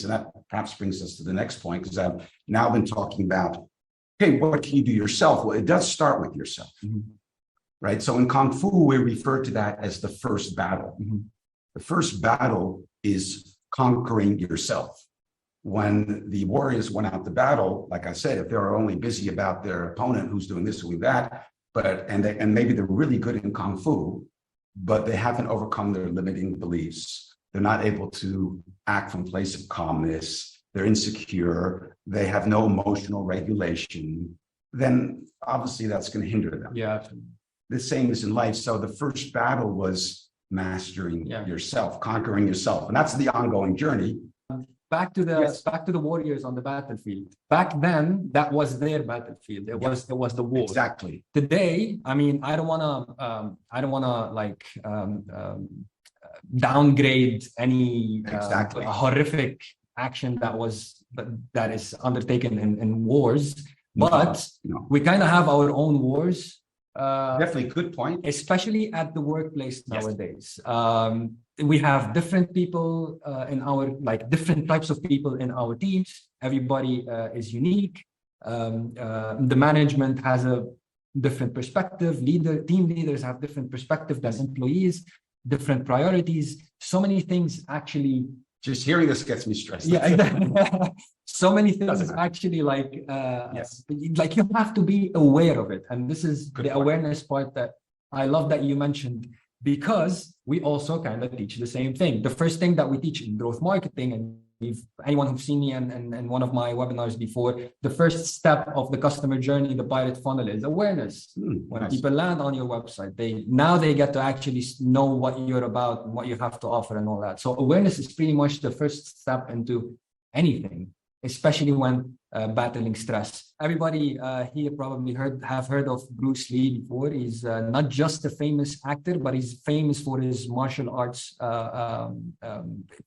and that perhaps brings us to the next point, because I've now been talking about, hey, what can you do yourself? Well, it does start with yourself, right? So in Kung Fu, we refer to that as the first battle. The first battle is conquering yourself. When the warriors went out to battle, like I said, if they're only busy about their opponent who's doing this, doing that, and maybe they're really good in Kung Fu, but they haven't overcome their limiting beliefs. They're not able to act from a place of calmness. They're insecure. They have no emotional regulation. Then obviously that's going to hinder them. Yeah. The same is in life. So the first battle was mastering yourself, conquering yourself, and that's the ongoing journey. Back to the warriors on the battlefield. Back then, that was their battlefield. It was the war. Exactly. Today, I mean, I don't wanna like downgrade any horrific action that is undertaken in wars, but we kind of have our own wars. Definitely, good point. Especially at the workplace nowadays. We have different people in our, like different types of people in our teams. Everybody is unique. The management has a different perspective. Team leaders have different perspective than employees, different priorities. So many things actually. Just hearing this gets me stressed. Yeah, so many things actually like you have to be aware of it. And this is the awareness part that I love that you mentioned, because we also kind of teach the same thing. The first thing that we teach in growth marketing, and anyone who's seen me and one of my webinars before, the first step of the customer journey, the pilot funnel, is awareness. When people land on your website, they get to actually know what you're about and what you have to offer and all that. So awareness is pretty much the first step into anything, especially when battling stress. Everybody here probably have heard of Bruce Lee before. He's not just a famous actor, but he's famous for his martial arts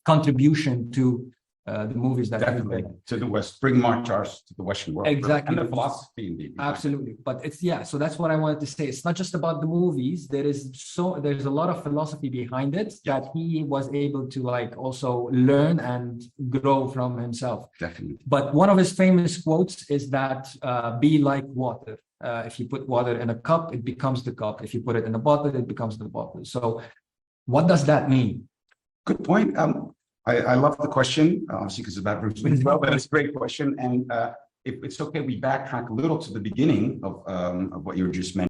contribution to the movies that definitely to the West, bring martial arts to the Western world. Exactly. And the philosophy indeed. Absolutely. But so that's what I wanted to say. It's not just about the movies. There's a lot of philosophy behind it that he was able to like also learn and grow from himself. Definitely. But one of his famous quotes is that be like water. If you put water in a cup, it becomes the cup. If you put it in a bottle, it becomes the bottle. So what does that mean? Good point. I love the question, obviously, because it's about Bruce Lee as well, but it's a great question. And if it's okay, we backtrack a little to the beginning of what you were just mentioning.